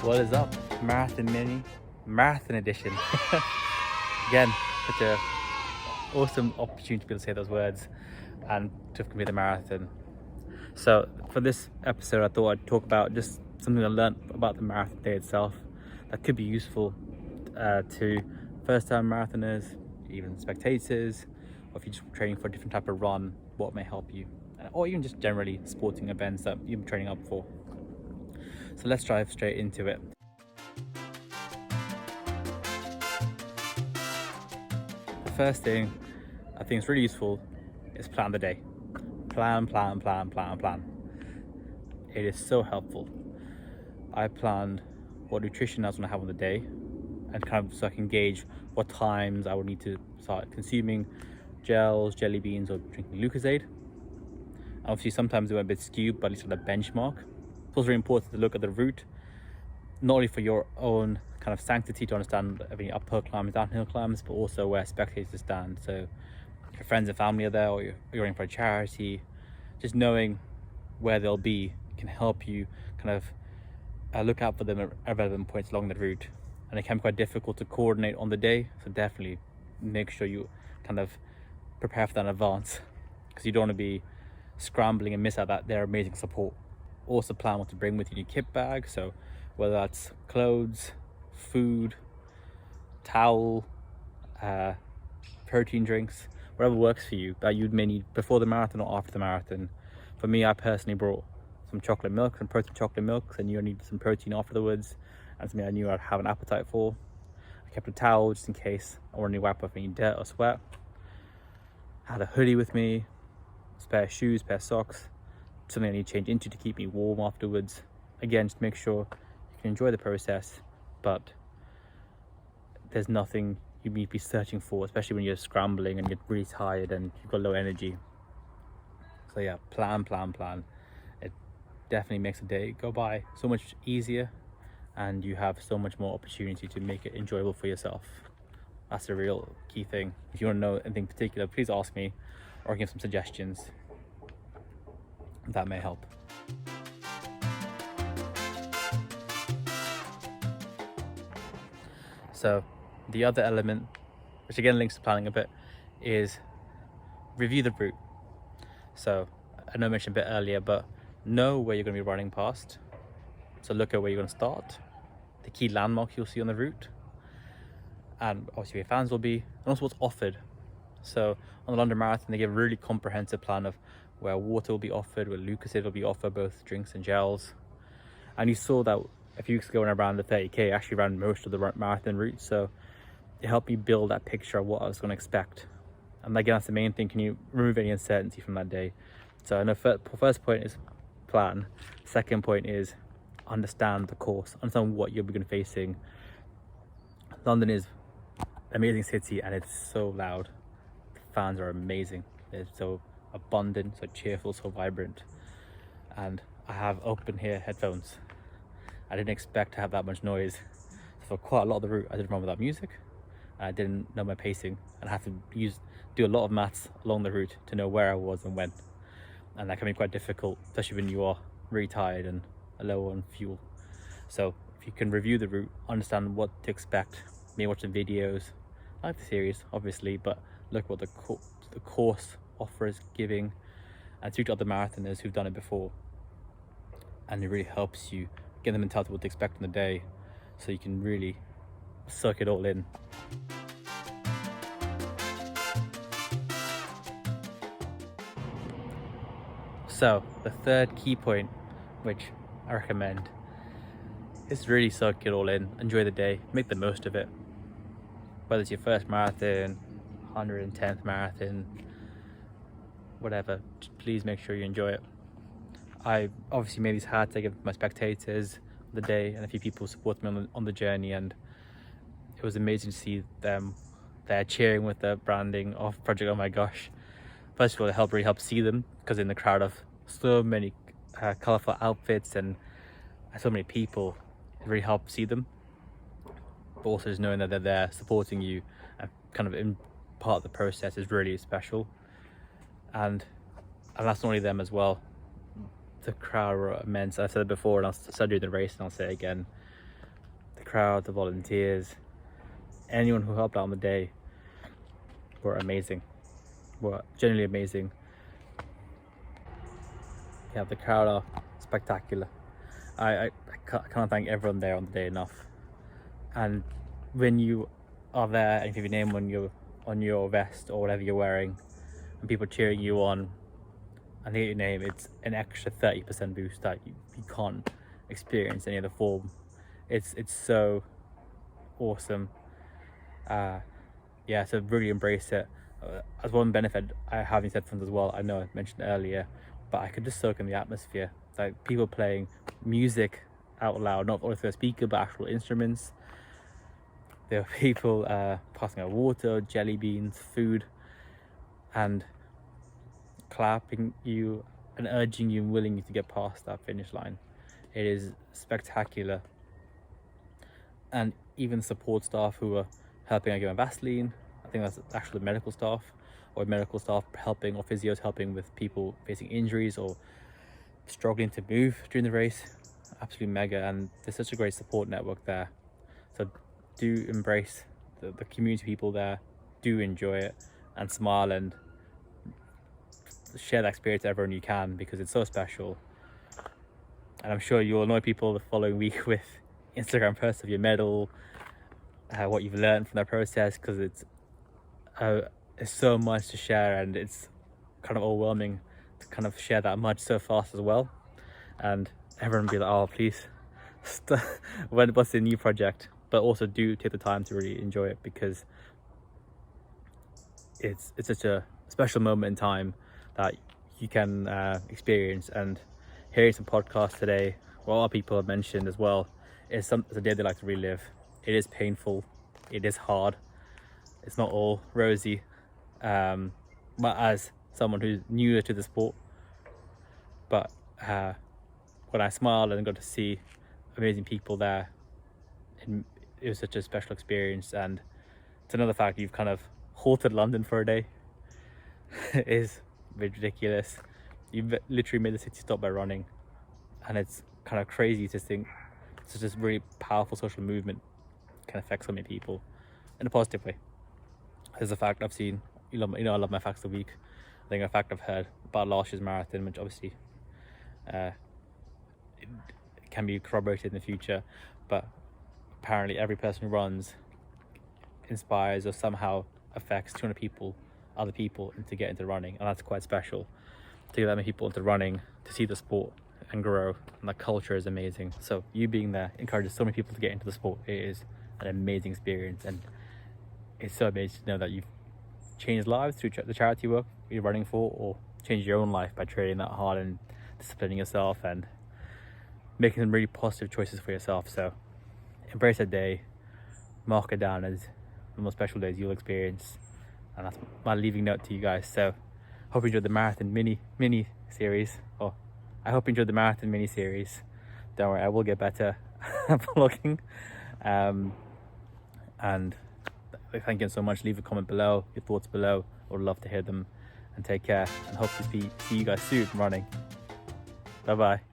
What is up? Marathon Mini, Marathon Edition. Again, such a awesome opportunity to be able to say those words and to complete the marathon. So for this episode, I thought I'd talk about just something I learned about the marathon day itself that could be useful to first-time marathoners, even spectators, or if you're just training for a different type of run, what may help you, or even just generally sporting events that you've been training up for. So let's dive straight into it. The first thing I think is really useful is plan the day. Plan. It is so helpful. I planned what nutrition I was going to have on the day, and kind of so I can gauge what times I would need to start consuming gels, jelly beans, or drinking Lucozade. Obviously, sometimes they went a bit skewed, but at least with a benchmark. It's also very important to look at the route, not only for your own kind of sanctity to understand any uphill climbs, downhill climbs, but also where spectators stand. So if your friends and family are there, or you're in for a charity, just knowing where they'll be can help you kind of look out for them at relevant points along the route. And it can be quite difficult to coordinate on the day, so definitely make sure you kind of prepare for that in advance, because you don't want to be scrambling and miss out their amazing support. Also plan what to bring with you in your kit bag, so whether that's clothes, food, towel, protein drinks, whatever works for you that you may need before the marathon or after the marathon. For me, I personally brought some chocolate milk, some protein chocolate milk, and you need some protein afterwards, and something I knew I'd have an appetite for. I kept a towel just in case I wanted to wipe off any dirt or sweat. I had a hoodie with me, spare shoes, spare socks, something I need to change into to keep me warm afterwards. Again, just make sure you can enjoy the process, but there's nothing you need to be searching for, especially when you're scrambling and you're really tired and you've got low energy. So yeah, plan. It definitely makes the day go by so much easier, and you have so much more opportunity to make it enjoyable for yourself. That's the real key thing. If you want to know anything particular, please ask me or give some suggestions. That may help. So the other element, which again links to planning a bit, is review the route. So I know I mentioned a bit earlier, but know where you're going to be running past. So look at where you're going to start, the key landmarks you'll see on the route, and obviously where fans will be, and also what's offered. So on the London Marathon, they give a really comprehensive plan of where water will be offered, where Lucozade will be offered, both drinks and gels. And you saw that a few weeks ago when I ran the 30k, I actually ran most of the marathon route, so it helped me build that picture of what I was going to expect. And again, that's the main thing. Can you remove any uncertainty from that day? So I know first point is plan. Second point is understand the course, understand what you're going to be facing. London is an amazing city, and it's so loud. The fans are amazing. They're so abundant, so cheerful, so vibrant. And I have open ear headphones. I didn't expect to have that much noise. So for quite a lot of the route, I didn't run without music. I didn't know my pacing, and I had to do a lot of maths along the route to know where I was and when. And that can be quite difficult, especially when you are really tired and low on fuel. So if you can review the route, understand what to expect, maybe watch some videos, I like the series obviously, but look what the course offers giving, and speak to other marathoners who've done it before. And it really helps you get the mentality of what to expect on the day, so you can really suck it all in. So the third key point, which I recommend, is really suck it all in, enjoy the day, make the most of it. Whether it's your first marathon, 110th marathon, whatever, please make sure you enjoy it. I obviously made these hats I give my spectators the day, and a few people support me on the journey, and it was amazing to see them there cheering with the branding of Project Oh My Gosh. First of all, it really helped see them, because in the crowd of so many colourful outfits and so many people, it really helped see them. But also just knowing that they're there supporting you and kind of in part of the process is really special. And that's not only them as well. The crowd were immense. I've said it before, and I'll say during the race, and I'll say it again. crowd, the volunteers, anyone who helped out on the day were amazing, were genuinely amazing. Yeah, the crowd are spectacular. I can't thank everyone there on the day enough. And when you are there and if you have your name on your vest or whatever you're wearing, and people cheering you on and they get your name, it's an extra 30% boost that you can't experience any other form. It's so awesome. Yeah, so really embrace it. As one benefit, I have these headphones as well. I know I mentioned earlier, but I could just soak in the atmosphere. Like people playing music out loud, not only through a speaker, but actual instruments. There were people passing out water, jelly beans, food, and clapping you and urging you and willing you to get past that finish line. It is spectacular. And even support staff who are helping I give my Vaseline, I think that's actually medical staff, or medical staff helping, or physios helping with people facing injuries or struggling to move during the race. Absolutely mega, and there's such a great support network there. So do embrace the community people there, do enjoy it and smile and share that experience to everyone you can, because it's so special. And I'm sure you'll annoy people the following week with Instagram posts of your medal, what you've learned from that process, because it's so much to share, and it's kind of overwhelming to kind of share that much so fast as well. And everyone will be like, oh please, what's the new project? But also do take the time to really enjoy it, because it's such a special moment in time that you can experience. And hearing some podcasts today, what other people have mentioned as well, is a day they like to relive. It is painful, it is hard, it's not all rosy, but as someone who's newer to the sport, but when I smiled and got to see amazing people there, it was such a special experience. And it's another fact, you've kind of halted London for a day. It is ridiculous. You've literally made the city stop by running, and it's kind of crazy to think such a really powerful social movement can affect so many people in a positive way. There's a fact I've seen, I love my facts of the week. I think a fact I've heard about last year's marathon, which obviously it can be corroborated in the future, but apparently every person who runs inspires or somehow affects 200 people, other people, into get into running. And that's quite special, to get that many people into running, to see the sport and grow. And the culture is amazing. So you being there encourages so many people to get into the sport. It is an amazing experience, and it's so amazing to know that you've changed lives through the charity work you're running for, or changed your own life by training that hard and disciplining yourself and making some really positive choices for yourself. So embrace that day, mark it down as the most special days you'll experience, and that's my leaving note to you guys. So hope you enjoyed the marathon mini series, or I hope you enjoyed the marathon mini series. Don't worry, I will get better at vlogging. And thank you so much. Leave a comment below, your thoughts below. I would love to hear them. And take care, and hope to see you guys soon running. Bye bye.